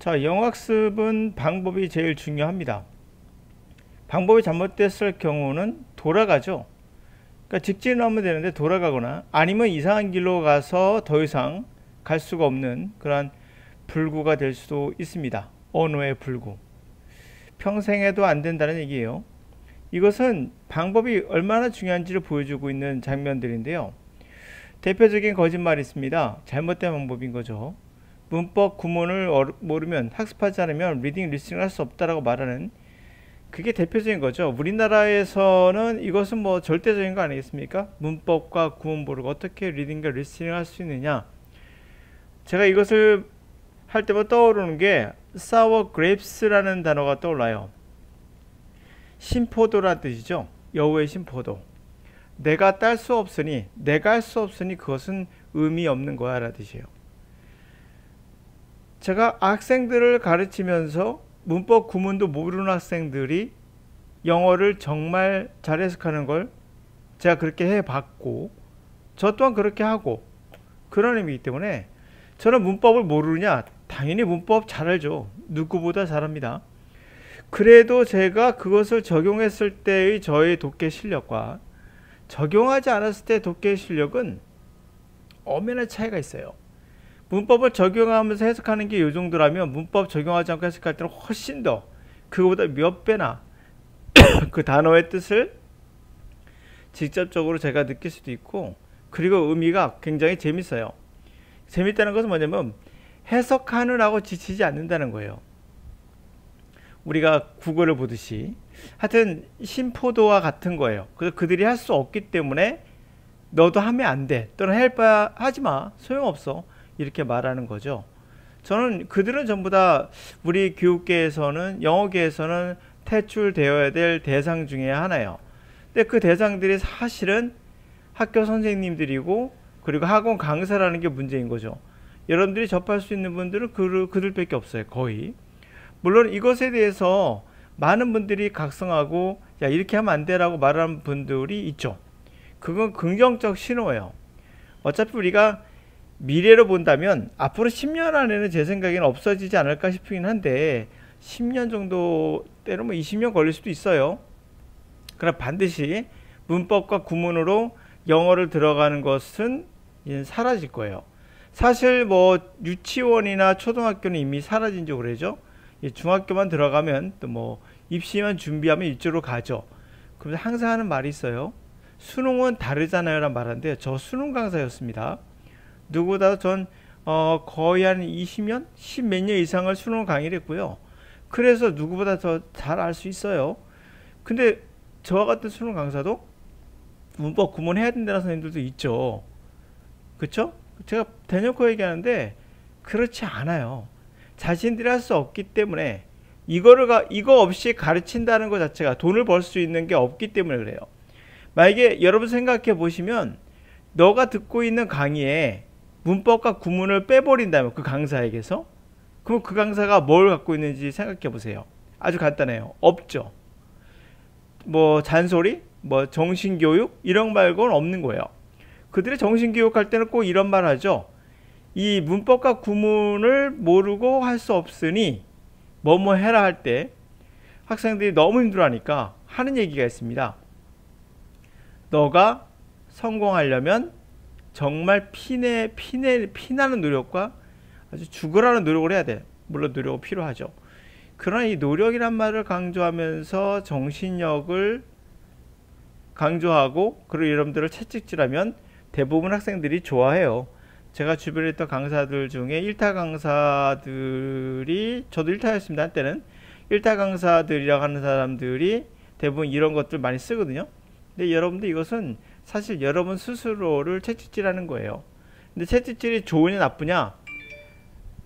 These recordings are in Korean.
자, 영어학습은 방법이 제일 중요합니다. 방법이 잘못됐을 경우는 돌아가죠. 그러니까 직진을 하면 되는데 돌아가거나 아니면 이상한 길로 가서 더 이상 갈 수가 없는 그러한 불구가 될 수도 있습니다. 언어의 불구. 평생에도 안 된다는 얘기예요. 이것은 방법이 얼마나 중요한지를 보여주고 있는 장면들인데요. 대표적인 거짓말이 있습니다. 잘못된 방법인 거죠. 문법 구문을 모르면 학습하지 않으면 리딩, 리스닝을 할 수 없다라고 말하는 그게 대표적인 거죠. 우리나라에서는 이것은 뭐 절대적인 거 아니겠습니까? 문법과 구문 모르고 어떻게 리딩과 리스닝을 할 수 있느냐. 제가 이것을 할 때마다 떠오르는 게 sour grapes라는 단어가 떠올라요. 신포도라는 뜻이죠. 여우의 신포도. 내가 딸 수 없으니, 내가 할 수 없으니 그것은 의미 없는 거야 라는 뜻이에요. 제가 학생들을 가르치면서 문법 구문도 모르는 학생들이 영어를 정말 잘 해석하는 걸 제가 그렇게 해봤고 저 또한 그렇게 하고 그런 의미이기 때문에 저는 문법을 모르느냐? 당연히 문법 잘 알죠. 누구보다 잘합니다. 그래도 제가 그것을 적용했을 때의 저의 독해 실력과 적용하지 않았을 때 독해 실력은 엄연한 차이가 있어요. 문법을 적용하면서 해석하는 게 이 정도라면 문법 적용하지 않고 해석할 때는 훨씬 더 그거보다 몇 배나 그 단어의 뜻을 직접적으로 제가 느낄 수도 있고 그리고 의미가 굉장히 재밌어요. 재밌다는 것은 뭐냐면 해석하느라고 지치지 않는다는 거예요. 우리가 국어를 보듯이 하여튼 신포도와 같은 거예요. 그래서 그들이 할 수 없기 때문에 너도 하면 안 돼 또는 할 바야 하지 마 소용없어 이렇게 말하는 거죠. 저는 그들은 전부 다 우리 교육계에서는 영어계에서는 퇴출되어야 될 대상 중에 하나예요. 근데 그 대상들이 사실은 학교 선생님들이고 그리고 학원 강사라는 게 문제인 거죠. 여러분들이 접할 수 있는 분들은 그들밖에 없어요. 거의. 물론 이것에 대해서 많은 분들이 각성하고 야 이렇게 하면 안 돼라고 말하는 분들이 있죠. 그건 긍정적 신호예요. 어차피 우리가 미래로 본다면 앞으로 10년 안에는 제 생각에는 없어지지 않을까 싶긴 한데 10년 정도 때는 뭐 20년 걸릴 수도 있어요. 그러나 반드시 문법과 구문으로 영어를 들어가는 것은 이제 사라질 거예요. 사실 뭐 유치원이나 초등학교는 이미 사라진 지 오래죠. 중학교만 들어가면 또 뭐 입시만 준비하면 이쪽으로 가죠. 그래서 항상 하는 말이 있어요. 수능은 다르잖아요 라는 말인데 저 수능 강사였습니다. 누구보다 전 거의 한 20년? 10 몇 년 이상을 수능 강의를 했고요. 그래서 누구보다 더 잘 알 수 있어요. 근데 저와 같은 수능 강사도 문법 구문해야 된다는 선생님들도 있죠. 그쵸? 제가 대놓고 얘기하는데 그렇지 않아요. 자신들이 할 수 없기 때문에 이거 없이 가르친다는 것 자체가 돈을 벌 수 있는 게 없기 때문에 그래요. 만약에 여러분 생각해 보시면 너가 듣고 있는 강의에 문법과 구문을 빼버린다면 그 강사에게서 그럼 그 강사가 뭘 갖고 있는지 생각해 보세요. 아주 간단해요. 없죠. 뭐 잔소리, 뭐 정신교육 이런 말고는 없는 거예요. 그들이 정신교육 할 때는 꼭 이런 말 하죠. 이 문법과 구문을 모르고 할 수 없으니 뭐뭐 해라 할 때 학생들이 너무 힘들어하니까 하는 얘기가 있습니다. 너가 성공하려면 정말 피나는 노력과 아주 죽으라는 노력을 해야 돼. 물론 노력은 필요하죠. 그러나 이 노력이란 말을 강조하면서 정신력을 강조하고 그리고 여러분들을 채찍질하면 대부분 학생들이 좋아해요. 제가 주변에 있던 강사들 중에 1타 강사들이 저도 1타였습니다. 한때는 1타 강사들이라고 하는 사람들이 대부분 이런 것들 많이 쓰거든요. 근데 여러분들 이것은 사실 여러분 스스로를 채찍질하는 거예요. 근데 채찍질이 좋으냐 나쁘냐?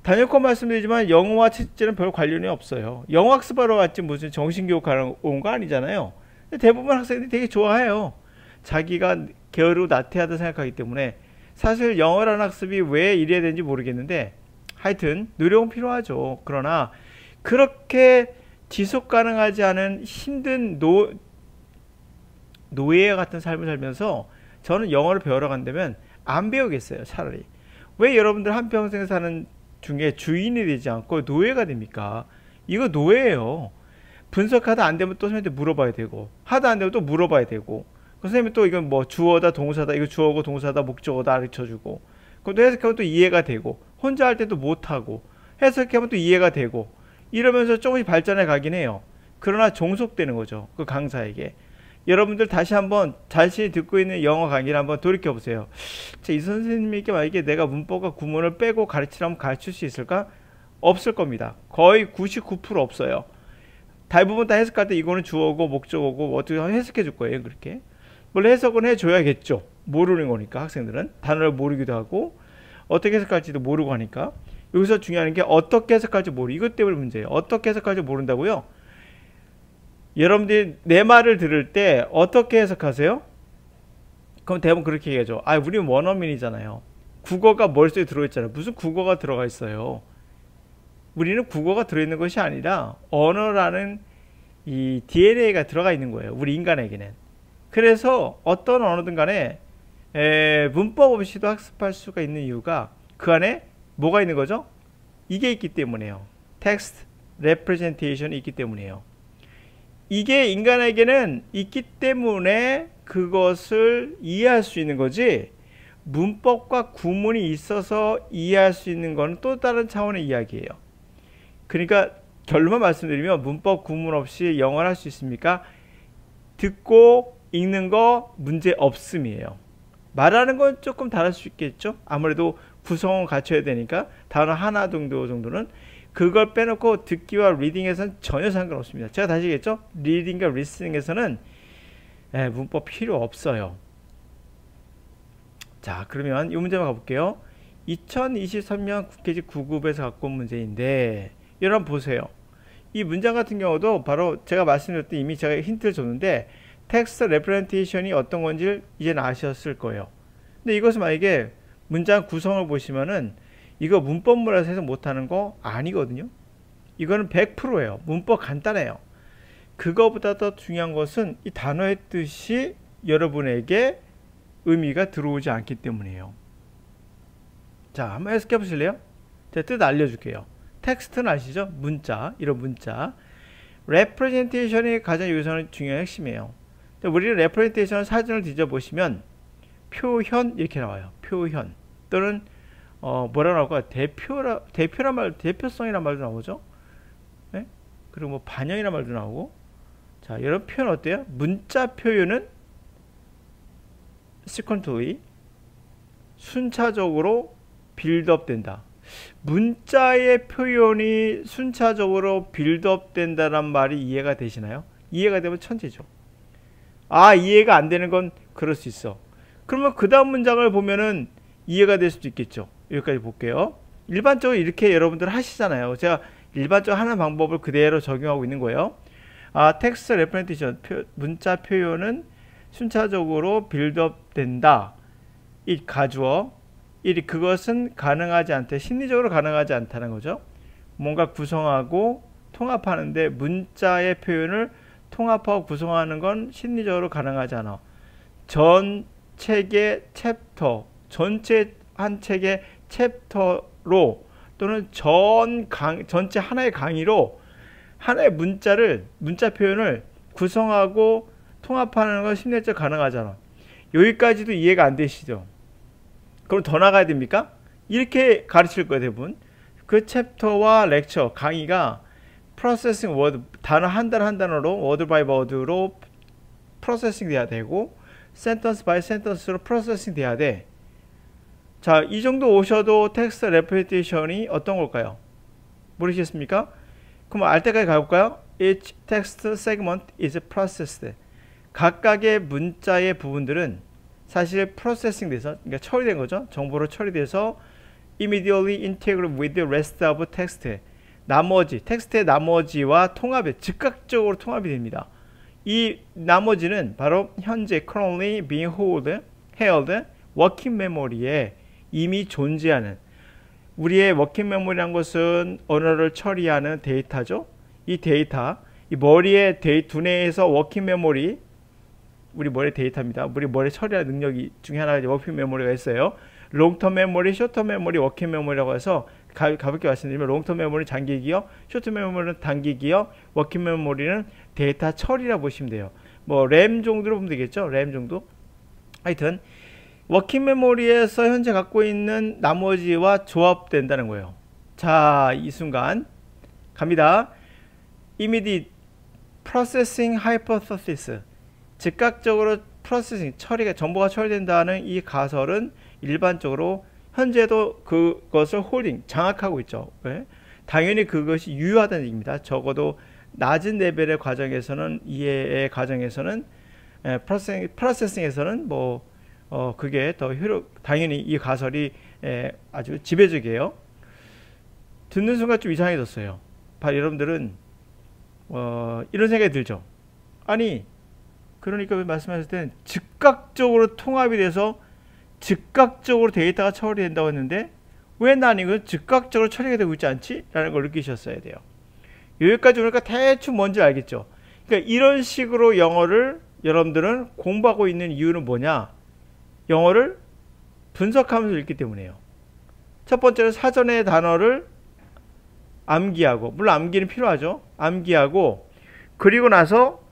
단연코 말씀드리지만 영어와 채찍질은 별 관련이 없어요. 영어 학습하러 갔지 무슨 정신교육하러 온 거 아니잖아요. 근데 대부분 학생들이 되게 좋아해요. 자기가 게으르고 나태하다 생각하기 때문에 사실 영어라는 학습이 왜 이래야 되는지 모르겠는데 하여튼 노력은 필요하죠. 그러나 그렇게 지속 가능하지 않은 힘든 노예 같은 삶을 살면서 저는 영어를 배우러 간다면 안 배우겠어요. 차라리. 왜 여러분들 한평생 사는 중에 주인이 되지 않고 노예가 됩니까? 이거 노예예요. 분석하다 안 되면 또 선생님한테 물어봐야 되고, 하다 안 되면 또 물어봐야 되고, 그 선생님이 또 이건 뭐 주어다 동사다, 이거 주어고 동사다 목적어다 가르쳐주고, 그럼 또 해석하면 또 이해가 되고, 혼자 할 때도 못하고, 해석하면 또 이해가 되고, 이러면서 조금씩 발전해 가긴 해요. 그러나 종속되는 거죠, 그 강사에게. 여러분들 다시 한번 자신이 듣고 있는 영어 강의를 한번 돌이켜 보세요. 이 선생님에게 만약에 내가 문법과 구문을 빼고 가르치라면 가르칠 수 있을까? 없을 겁니다. 거의 99% 없어요. 대부분 다 해석할 때 이거는 주어고 목적어고 어떻게 해석해 줄 거예요. 그렇게 물론 해석은 해줘야겠죠. 모르는 거니까. 학생들은 단어를 모르기도 하고 어떻게 해석할지도 모르고 하니까. 여기서 중요한 게 어떻게 해석할지 모르고, 이것 때문에 문제예요. 어떻게 해석할지 모른다고요? 여러분들이 내 말을 들을 때 어떻게 해석하세요? 그럼 대부분 그렇게 얘기하죠. 아, 우리는 원어민이잖아요. 국어가 머릿속에 들어있잖아요. 무슨 국어가 들어가 있어요? 우리는 국어가 들어있는 것이 아니라 언어라는 이 DNA가 들어가 있는 거예요. 우리 인간에게는. 그래서 어떤 언어든 간에 문법 없이도 학습할 수가 있는 이유가 그 안에 뭐가 있는 거죠? 이게 있기 때문에요. 텍스트, 레프레젠테이션이 있기 때문이에요. 이게 인간에게는 있기 때문에 그것을 이해할 수 있는 거지, 문법과 구문이 있어서 이해할 수 있는 건 또 다른 차원의 이야기예요. 그러니까 결론만 말씀드리면 문법 구문 없이 영어를 할 수 있습니까? 듣고 읽는 거 문제 없음이에요. 말하는 건 조금 다를 수 있겠죠. 아무래도 구성은 갖춰야 되니까 단어 하나 정도는. 그걸 빼놓고 듣기와 리딩에서는 전혀 상관없습니다. 제가 다시 얘기했죠. 리딩과 리스닝에서는 문법 필요 없어요. 자, 그러면 이 문제만 가볼게요. 2023년 국회직 9급에서 갖고 온 문제인데, 여러분 보세요. 이 문장 같은 경우도 바로 제가 말씀드렸던, 이미 제가 힌트를 줬는데 텍스트 레프레젠테이션이 어떤 건지 이제는 아셨을 거예요. 근데 이것은 만약에 문장 구성을 보시면은 이거 문법문에서 해석 못하는 거 아니거든요. 이거는 100%예요. 문법 간단해요. 그거보다 더 중요한 것은 이 단어의 뜻이 여러분에게 의미가 들어오지 않기 때문이에요. 자, 한번 해석해 보실래요? 제가 뜻 알려줄게요. 텍스트는 아시죠? 문자, 이런 문자. 레프레젠테이션이 가장 여기서는 중요한 핵심이에요. 우리는 레프레젠테이션 사진을 뒤져보시면 표현 이렇게 나와요. 표현 또는 뭐라 나올까? 대표란 말, 대표성이란 말도 나오죠. 네? 그리고 뭐 반영이란 말도 나오고. 자, 이런 표현 어때요? 문자 표현은 sequentially, 순차적으로 빌드업 된다. 문자의 표현이 순차적으로 빌드업 된다는 말이 이해가 되시나요? 이해가 되면 천재죠. 아, 이해가 안 되는 건 그럴 수 있어. 그러면 그 다음 문장을 보면은 이해가 될 수도 있겠죠. 여기까지 볼게요. 일반적으로 이렇게 여러분들 하시잖아요. 제가 일반적으로 하는 방법을 그대로 적용하고 있는 거예요. 아, 텍스트 레프레젠테이션, 문자 표현은 순차적으로 빌드업 된다. 이 가주어, 그것은 가능하지 않다. 심리적으로 가능하지 않다는 거죠. 뭔가 구성하고 통합하는데 문자의 표현을 통합하고 구성하는 건 심리적으로 가능하지 않아. 전 책의 챕터, 전체 한 책의 챕터로 또는 전체 하나의 강의로 하나의 문자 표현을 구성하고 통합하는 건 심리적 가능하잖아. 여기까지도 이해가 안 되시죠? 그럼 더 나가야 됩니까? 이렇게 가르칠 거예요, 대부분. 그 챕터와 렉처, 강의가 프로세싱 워드, 단어 한 단어로, 워드 바이 워드로 프로세싱 돼야 되고, 센턴스 바이 센턴스로 프로세싱 돼야 돼. 자, 이 정도 오셔도 텍스트 레프레젠테이션이 어떤 걸까요? 모르시겠습니까? 그럼 알 때까지 가볼까요? Each text segment is processed. 각각의 문자의 부분들은 사실 프로세싱 돼서, 그러니까 처리된 거죠. 정보로 처리돼서 immediately integrated with the rest of text. 텍스트의 나머지와 즉각적으로 통합이 됩니다. 이 나머지는 바로 현재 currently being held working memory에 이미 존재하는, 우리의 워킹 메모리란 것은 언어를 처리하는 데이터죠. 이 데이터, 이 머리의 두뇌에서 워킹 메모리, 우리 머리 데이터입니다. 우리 머리 처리하는 능력이 중에 하나가 워킹 메모리가 있어요. 롱텀 메모리, 쇼텀 메모리, 워킹 메모리라고 해서 가볍게 말씀드리면 롱텀 메모리는 장기 기억, 쇼트 메모리는 단기 기억, 워킹 메모리는 데이터 처리라 보시면 돼요. 뭐 램 정도로 보면 되겠죠. 램 정도. 하여튼 워킹 메모리에서 현재 갖고 있는 나머지와 조합된다는 거예요. 자, 이 순간 갑니다. Immediate Processing Hypothesis, 즉각적으로 프로세싱, 처리가, 정보가 처리된다는 이 가설은 일반적으로 현재도 그것을 홀딩, 장악하고 있죠. 왜? 당연히 그것이 유효하다는 얘기입니다. 적어도 낮은 레벨의 과정에서는, 이해의 과정에서는, 프로세싱에서는 그게 더 당연히 이 가설이 아주 지배적이에요. 듣는 순간 좀 이상해졌어요. 바로 여러분들은 이런 생각이 들죠. 아니, 그러니까 말씀하실 때는 즉각적으로 통합이 돼서 즉각적으로 데이터가 처리된다고 했는데 왜 난 이걸 즉각적으로 처리가 되고 있지 않지? 라는 걸 느끼셨어야 돼요. 여기까지 오니까 대충 뭔지 알겠죠. 그러니까 이런 식으로 영어를 여러분들은 공부하고 있는 이유는 뭐냐? 영어를 분석하면서 읽기 때문이에요. 첫 번째는 사전의 단어를 암기하고, 물론 암기는 필요하죠. 암기하고, 그리고 나서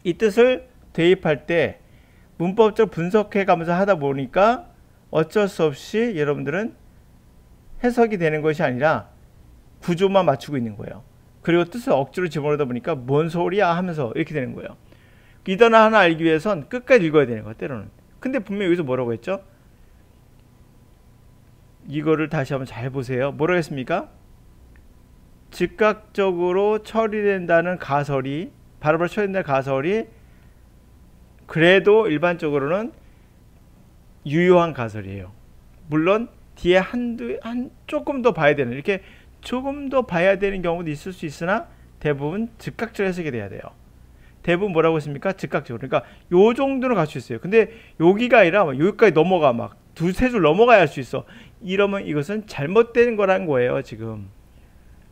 이 뜻을 대입할 때 문법적으로 분석해 가면서 하다 보니까 어쩔 수 없이 여러분들은 해석이 되는 것이 아니라 구조만 맞추고 있는 거예요. 그리고 뜻을 억지로 집어넣다 보니까 뭔 소리야 하면서 이렇게 되는 거예요. 이 단어 하나 알기 위해선 끝까지 읽어야 되는 거예요, 때로는. 근데 분명히 여기서 뭐라고 했죠? 이거를 다시 한번 잘 보세요. 뭐라고 했습니까? 즉각적으로 처리된다는 가설이, 바로바로 처리된다는 가설이 그래도 일반적으로는 유효한 가설이에요. 물론 뒤에 조금 더 봐야 되는, 이렇게 조금 더 봐야 되는 경우도 있을 수 있으나 대부분 즉각적으로 해석이 돼야 돼요. 대부분 뭐라고 했습니까? 즉각적으로. 그러니까 요 정도는 갈 수 있어요. 근데 여기가 아니라 여기까지 넘어가, 막 두세 줄 넘어가야 할 수 있어. 이러면 이것은 잘못된 거란 거예요, 지금.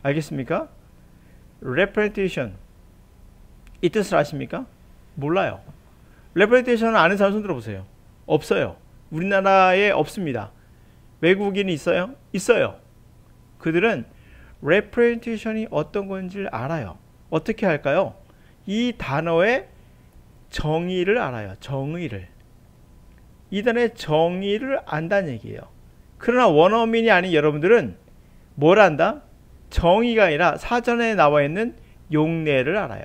알겠습니까? representation, 이 뜻을 아십니까? 몰라요. representation을 아는 사람 손 들어보세요. 없어요. 우리나라에 없습니다. 외국인이 있어요? 있어요. 그들은 representation이 어떤 건지를 알아요. 어떻게 할까요? 이 단어의 정의를 알아요. 정의를. 이 단어의 정의를 안다는 얘기예요. 그러나 원어민이 아닌 여러분들은 뭘 안다? 정의가 아니라 사전에 나와 있는 용례를 알아요.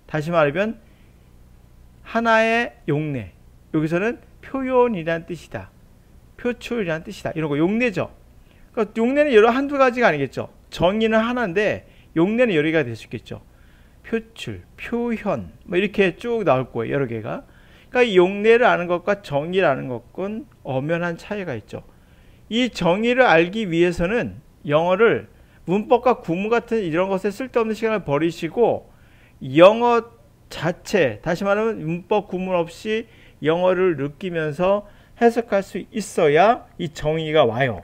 다시 말하면 하나의 용례. 여기서는 표현이란 뜻이다. 표출이란 뜻이다. 이런 거 용례죠. 그러니까 용례는 여러 한두 가지가 아니겠죠. 정의는 하나인데 용례는 여러 개가 될 수 있겠죠. 표출, 표현, 뭐 이렇게 쭉 나올 거예요. 여러 개가. 그러니까 이 용례를 아는 것과 정의를 아는 것은 엄연한 차이가 있죠. 이 정의를 알기 위해서는 영어를 문법과 구문 같은 이런 것에 쓸데없는 시간을 버리시고 영어 자체, 다시 말하면 문법 구문 없이 영어를 느끼면서 해석할 수 있어야 이 정의가 와요.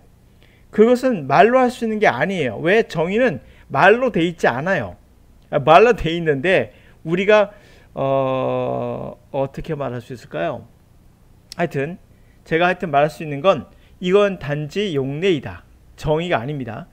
그것은 말로 할 수 있는 게 아니에요. 왜? 정의는 말로 돼 있지 않아요. 말로 돼 있는데 우리가 어떻게 말할 수 있을까요? 하여튼 제가 말할 수 있는 건 이건 단지 용례이다. 정의가 아닙니다.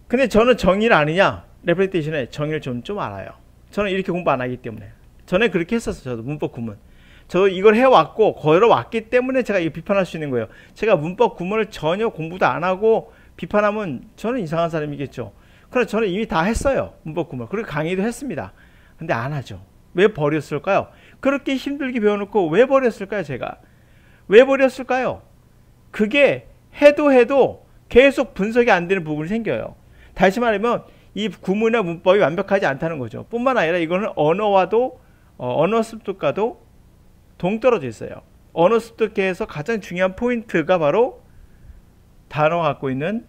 근데 저는 정의를 아느냐? 레프레젠테이션의 정의를 좀 알아요. 저는 이렇게 공부 안 하기 때문에. 전에 그렇게 했었어요. 저도 문법 구문. 저도 이걸 해왔고 걸어왔기 때문에 제가 이거 비판할 수 있는 거예요. 제가 문법 구문을 전혀 공부도 안 하고 비판하면 저는 이상한 사람이겠죠. 그래서 저는 이미 다 했어요. 문법 구문. 그리고 강의도 했습니다. 근데 안 하죠. 왜 버렸을까요? 그렇게 힘들게 배워놓고 왜 버렸을까요? 제가. 왜 버렸을까요? 그게 해도 계속 분석이 안 되는 부분이 생겨요. 다시 말하면 이 구문의 문법이 완벽하지 않다는 거죠. 뿐만 아니라 이거는 언어와도 언어 습득과도 동떨어져 있어요. 언어 습득에서 가장 중요한 포인트가 바로 단어가 갖고 있는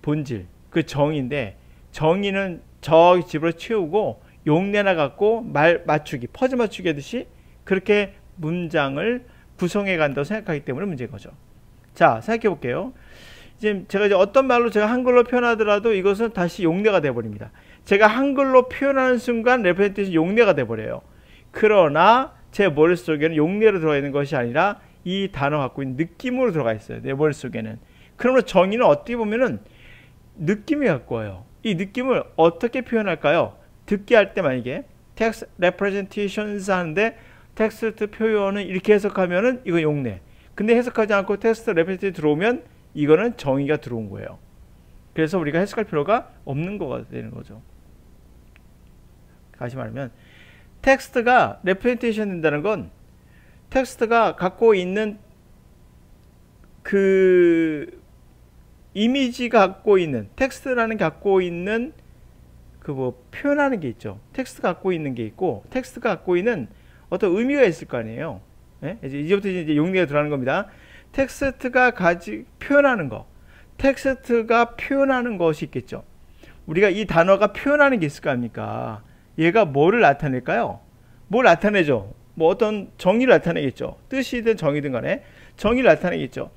본질, 그 정의인데 정의는 저기 집으로 치우고 용례나 갖고 말 맞추기, 퍼즐 맞추기 하듯이 그렇게 문장을 구성해 간다고 생각하기 때문에 문제인 거죠. 자, 생각해 볼게요. 제가 이제 어떤 말로 제가 한글로 표현하더라도 이것은 다시 용례가 되어버립니다. 제가 한글로 표현하는 순간 레프레젠테이션 용례가 되어버려요. 그러나 제 머릿속에는 용례로 들어가 있는 것이 아니라 이 단어 갖고 있는 느낌으로 들어가 있어요. 내 머릿속에는. 그러므로 정의는 어떻게 보면은 느낌이 갖고 와요. 이 느낌을 어떻게 표현할까요? 듣기 할 때 만약에 text representations 하는데 텍스트 표현은 이렇게 해석하면은 이거 용례. 근데 해석하지 않고 텍스트 representative 들어오면 이거는 정의가 들어온 거예요. 그래서 우리가 해석할 필요가 없는 거가 되는 거죠. 다시 말하면 텍스트가 representation 된다는 건 텍스트가 갖고 있는 그 이미지가 갖고 있는 텍스트라는 게 갖고 있는 그 뭐 표현하는 게 있죠. 텍스트가 갖고 있는 게 있고 텍스트가 갖고 있는 어떤 의미가 있을 거 아니에요. 네? 이제부터 이제 용례가 들어가는 겁니다. 텍스트가 표현하는 거, 텍스트가 표현하는 것이 있겠죠. 우리가 이 단어가 표현하는 게 있을 거 아닙니까? 얘가 뭐를 나타낼까요? 뭘 나타내죠? 뭐 어떤 정의를 나타내겠죠. 뜻이든 정의든 간에 정의를 나타내겠죠.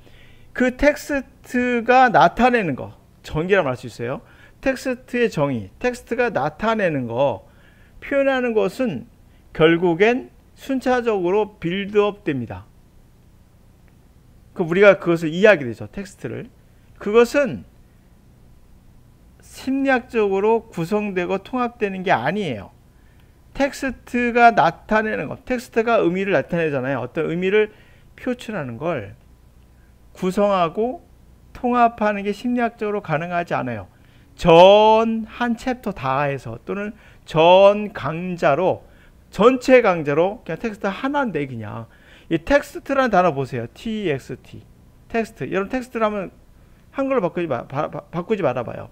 그 텍스트가 나타내는 거, 정의라고 말할 수 있어요. 텍스트의 정의, 텍스트가 나타내는 거, 표현하는 것은 결국엔 순차적으로 빌드업 됩니다. 우리가 그것을 이해하게 되죠. 텍스트를. 그것은 심리학적으로 구성되고 통합되는 게 아니에요. 텍스트가 나타내는 것, 텍스트가 의미를 나타내잖아요. 어떤 의미를 표출하는 걸 구성하고 통합하는 게 심리학적으로 가능하지 않아요. 전 한 챕터 다해서 또는 전 강좌로 전체 강좌로 그냥 텍스트 하나인데 그냥 이 텍스트라는 단어 보세요. TXT 텍스트. 여러분 텍스트를 하면 한글로 바꾸지 말아봐요.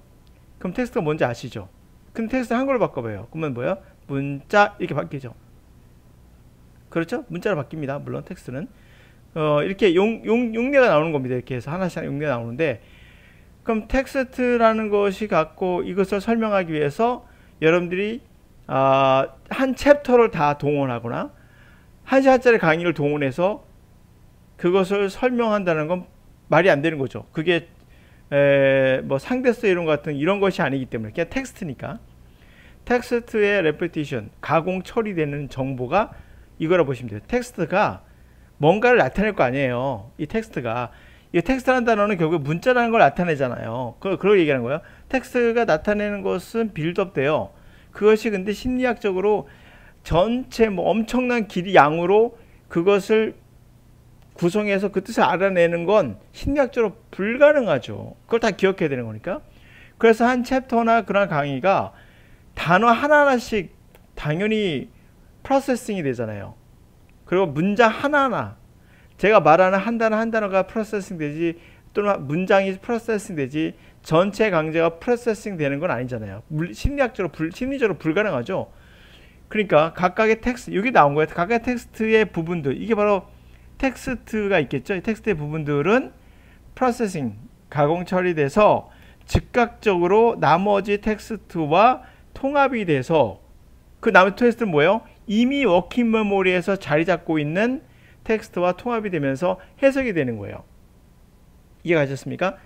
그럼 텍스트가 뭔지 아시죠? 근데 텍스트 한글로 바꿔봐요. 그러면 뭐예요? 문자 이렇게 바뀌죠. 그렇죠? 문자로 바뀝니다. 물론 텍스트는 이렇게 용례가 나오는 겁니다. 이렇게 해서 하나씩 용례가 나오는데 그럼 텍스트라는 것이 갖고 이것을 설명하기 위해서 여러분들이 한 챕터를 다 동원하거나 1시간짜리 강의를 동원해서 그것을 설명한다는 건 말이 안 되는 거죠. 그게 뭐 상대성 이론 같은 이런 것이 아니기 때문에 그냥 텍스트니까 텍스트의 레피티션, 가공 처리되는 정보가 이거라 보시면 돼요. 텍스트가 뭔가를 나타낼 거 아니에요. 이 텍스트라는 단어는 결국 문자라는 걸 나타내잖아요. 그걸 얘기하는 거예요. 텍스트가 나타내는 것은 빌드업 돼요. 그것이 근데 심리학적으로 전체 뭐 엄청난 길이 양으로 그것을 구성해서 그 뜻을 알아내는 건 심리학적으로 불가능하죠. 그걸 다 기억해야 되는 거니까. 그래서 한 챕터나 그런 강의가 단어 하나하나씩 당연히 프로세싱이 되잖아요. 그리고 문장 하나하나 제가 말하는 한 단어 한 단어가 프로세싱 되지 또는 문장이 프로세싱 되지 전체 강좌가 프로세싱 되는 건 아니잖아요. 심리적으로 불가능하죠. 그러니까 각각의 텍스트 여기 나온 거예요. 각각의 텍스트의 부분들 이게 바로 텍스트가 있겠죠. 텍스트의 부분들은 프로세싱 가공 처리돼서 즉각적으로 나머지 텍스트와 통합이 돼서 그 나머지 텍스트는 뭐예요? 이미 워킹 메모리에서 자리 잡고 있는 텍스트와 통합이 되면서 해석이 되는 거예요. 이해가셨습니까?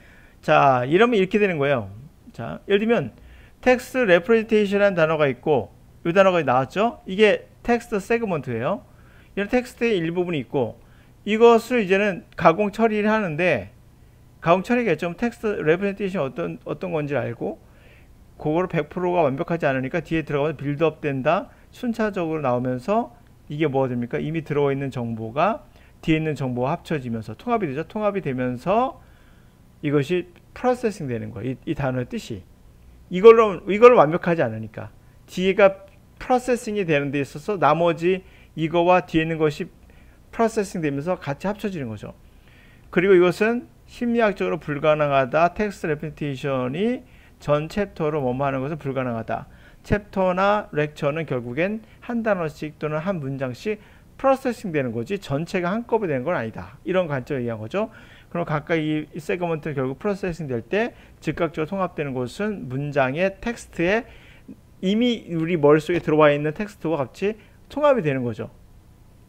자, 이러면 이렇게 되는 거예요. 자, 예를 들면 텍스트 레프레젠테이션이라는 단어가 있고 이 단어가 나왔죠? 이게 텍스트 세그먼트예요. 이런 텍스트의 일부분이 있고 이것을 이제는 가공 처리를 하는데 가공 처리가 좀 텍스트 레프레젠테이션 어떤 건지 알고 그거를 100%가 완벽하지 않으니까 뒤에 들어가면 빌드업 된다. 순차적으로 나오면서 이게 뭐가 됩니까? 이미 들어와 있는 정보가 뒤에 있는 정보와 합쳐지면서 통합이 되죠. 통합이 되면서 이것이 프로세싱 되는 거예요. 이 단어의 뜻이. 이걸로 완벽하지 않으니까. 뒤에가 프로세싱이 되는 데 있어서 나머지 이거와 뒤에 있는 것이 프로세싱 되면서 같이 합쳐지는 거죠. 그리고 이것은 심리학적으로 불가능하다. 텍스트 레프레젠테이션이 전 챕터로 뭐뭐 하는 것은 불가능하다. 챕터나 렉처는 결국엔 한 단어씩 또는 한 문장씩 프로세싱 되는 거지 전체가 한꺼번에 되는 건 아니다. 이런 관점을 얘기한 거죠. 그럼 각각 이 세그먼트는 결국 프로세싱 될 때 즉각적으로 통합되는 것은 문장의 텍스트에 이미 우리 머릿속에 들어와 있는 텍스트와 같이 통합이 되는 거죠.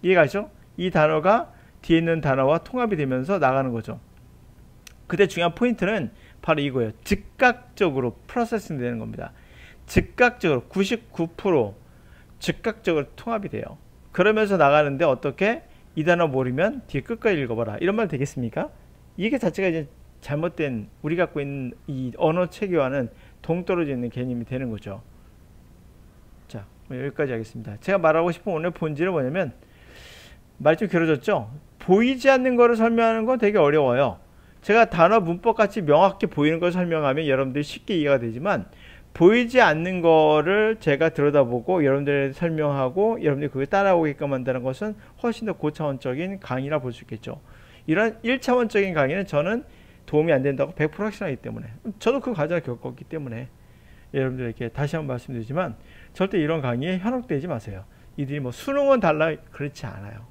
이해가죠? 이 단어가 뒤에 있는 단어와 통합이 되면서 나가는 거죠. 그때 중요한 포인트는 바로 이거예요. 즉각적으로 프로세싱 되는 겁니다. 즉각적으로 99% 즉각적으로 통합이 돼요. 그러면서 나가는데 어떻게 이 단어 모르면 뒤에 끝까지 읽어봐라. 이런 말 되겠습니까? 이게 자체가 이제 잘못된 우리 갖고 있는 이 언어 체계와는 동떨어져 있는 개념이 되는 거죠. 자, 여기까지 하겠습니다. 제가 말하고 싶은 오늘 본질은 뭐냐면, 말이 좀 길어졌죠? 보이지 않는 거를 설명하는 건 되게 어려워요. 제가 단어 문법 같이 명확히 보이는 걸 설명하면 여러분들이 쉽게 이해가 되지만, 보이지 않는 거를 제가 들여다보고 여러분들에게 설명하고 여러분들이 그걸 따라오게끔 한다는 것은 훨씬 더 고차원적인 강의라 볼 수 있겠죠. 이런 1차원적인 강의는 저는 도움이 안 된다고 100% 확신하기 때문에, 저도 그 과정을 겪었기 때문에 여러분들에게 다시 한번 말씀드리지만, 절대 이런 강의에 현혹되지 마세요. 이들이 뭐 수능은 달라, 그렇지 않아요.